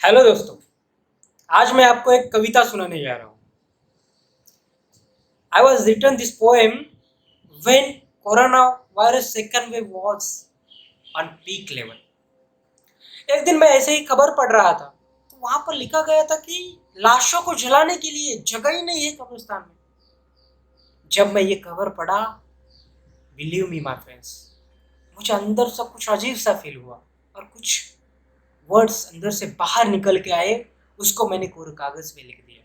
Hello दोस्तों, आज मैं आपको एक कविता सुनाने जा रहा हूँ। I was written this poem when corona virus second wave was on peak level. एक दिन मैं ऐसे ही खबर पढ़ रहा था, तो वहां पर लिखा गया था कि लाशों को जलाने के लिए जगह ही नहीं है कब्रिस्तान में। जब मैं ये खबर पढ़ा, बिलीव मी माय फ्रेंड्स, मुझे अंदर से कुछ अजीब सा फील हुआ और कुछ वर्ड्स अंदर से बाहर निकल के आए। उसको मैंने कोरे कागज पे लिख दिया।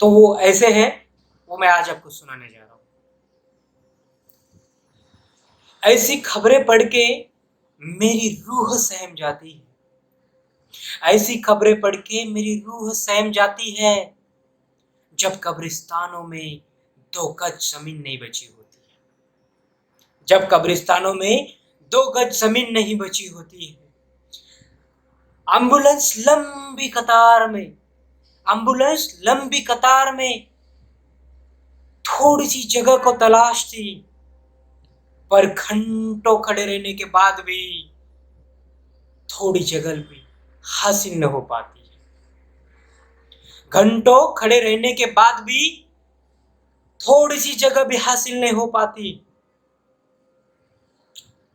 तो वो ऐसे है, वो मैं आज आपको सुनाने जा रहा हूँ। ऐसी खबरें पढ़ के मेरी रूह सहम जाती है। ऐसी खबरें पढ़ के मेरी रूह सहम जाती है। जब कब्रिस्तानों में 2 गज जमीन नहीं बची होती है। जब कब्रिस्तानों में 2 गज जमीन नहीं बची होती है। एम्बुलेंस लंबी कतार में, एम्बुलेंस लंबी कतार में थोड़ी सी जगह को तलाशती, पर घंटों खड़े रहने के बाद भी थोड़ी जगह भी हासिल न हो पाती है। घंटों खड़े रहने के बाद भी थोड़ी सी जगह भी हासिल नहीं हो पाती।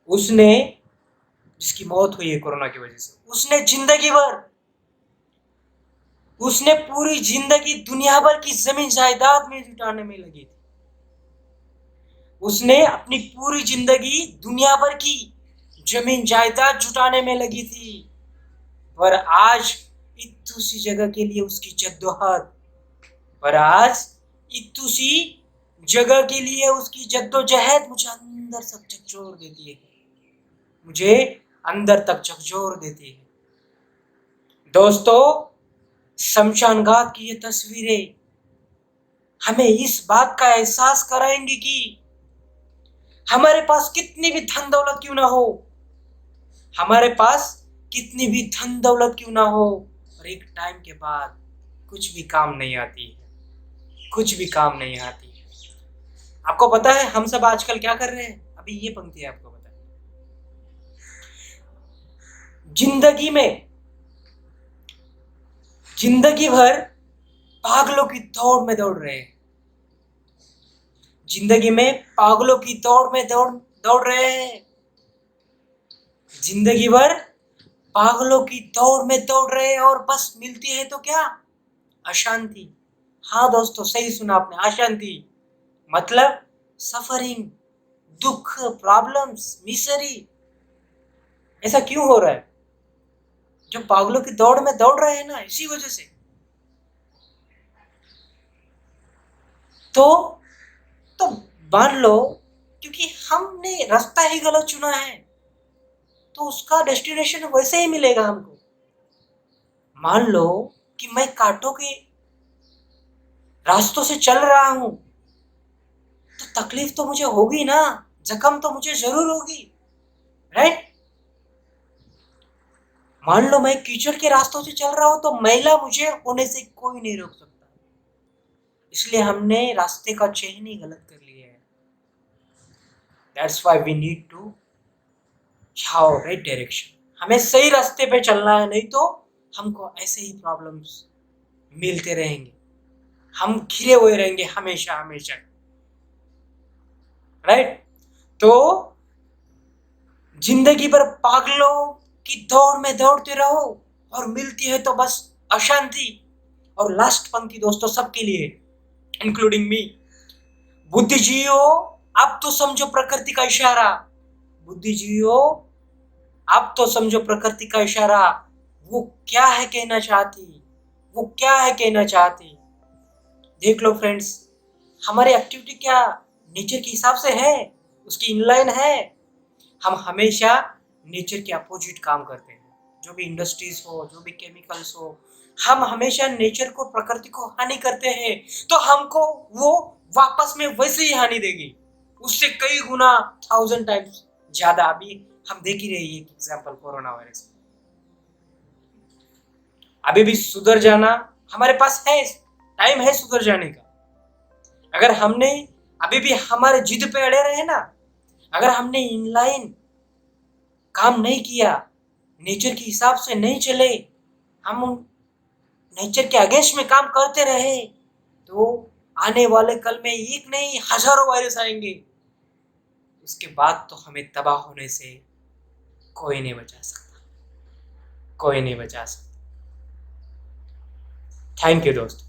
उसने, जिसकी मौत हुई है कोरोना की वजह से, उसने जिंदगी भर, उसने पूरी जिंदगी दुनिया भर की जमीन जायदाद में जुटाने में लगी थी। उसने अपनी पूरी जिंदगी दुनिया भर की जमीन जायदाद जुटाने में लगी थी, पर आज इतनी सी जगह के लिए उसकी जद्दोजहद, पर आज इतनी सी जगह के लिए उसकी जद्दोजहद मुझे अंदर तक झकझोर देती है। मुझे अंदर तक झकझोर देती है। दोस्तों, शमशान घाट की ये तस्वीरें हमें इस बात का एहसास कराएंगी कि हमारे पास कितनी भी धन दौलत क्यों ना हो, हमारे पास कितनी भी धन दौलत क्यों ना हो, और एक टाइम के बाद कुछ भी काम नहीं आती है, कुछ भी काम नहीं आती है। आपको पता है हम सब आजकल क्या कर रहे हैं? अभी ये पंक्ति है, आपको पता है, जिंदगी में, जिंदगी भर पागलों की दौड़ में दौड़ रहे हैं। जिंदगी में पागलों की दौड़ में दौड़ दौड़ रहे हैं। जिंदगी भर पागलों की दौड़ में दौड़ रहे हैं, और बस मिलती है तो क्या? अशांति। हाँ दोस्तों, सही सुना आपने, अशांति। मतलब सफरिंग, दुख, प्रॉब्लम्स, मिसरी। ऐसा क्यों हो रहा है? जो पागलों की दौड़ में दौड़ रहे हैं ना, इसी वजह से। तो तो मान लो, क्योंकि हमने रास्ता ही गलत चुना है, तो उसका डेस्टिनेशन वैसे ही मिलेगा हमको। मान लो कि मैं कांटों के रास्तों से चल रहा हूं, तो तकलीफ तो मुझे होगी ना, जख्म तो मुझे जरूर होगी, राइट? मान लो मैं कीचड़ के रास्तों से चल रहा हूं, तो मैला मुझे होने से कोई नहीं रोक सकता। इसलिए हमने रास्ते का चयन ही गलत कर लिया है। That's why we need to जाओ राइट डायरेक्शन। हमें सही रास्ते पे चलना है, नहीं तो हमको ऐसे ही प्रॉब्लम्स मिलते रहेंगे। हम घिरे हुए रहेंगे हमेशा हमेशा, राइट? तो जिंदगी भर पागलों की दौड़ में दौड़ते रहो, और मिलती है तो बस अशांति। और लास्ट पंक्ति दोस्तों सबके लिए, इंक्लूडिंग मी, बुद्धिजीवियों, अब तो समझो प्रकृति का इशारा। बुद्धिजीवियों, अब तो समझो प्रकृति का इशारा। वो क्या है कहना चाहती, वो क्या है कहना चाहती। देख लो फ्रेंड्स, हमारी एक्टिविटी क्या नेचर के हिसाब से है, उसकी इनलाइन है। हम हमेशा नेचर के अपोजिट काम करते हैं। जो भी इंडस्ट्रीज हो, जो भी केमिकल्स हो, हम हमेशा नेचर को, प्रकृति को हानि करते हैं, तो हमको वो वापस में वैसे ही हानि देगी, उससे कई गुना, 1000 टाइम्स ज्यादा। अभी हम देख ही रहे हैं एग्जाम्पल, कोरोना वायरस। अभी भी सुधर जाना हमारे पास है, टाइम है सुधर जाने का। अगर हमने अभी भी हमारे जिद पे अड़े रहे ना, अगर हमने इनलाइन काम नहीं किया, नेचर के हिसाब से नहीं चले, हम नेचर के अगेंस्ट में काम करते रहे, तो आने वाले कल में एक नहीं हजारों वायरस आएंगे। उसके बाद तो हमें तबाह होने से कोई नहीं बचा सकता, कोई नहीं बचा सकता। थैंक यू दोस्तों।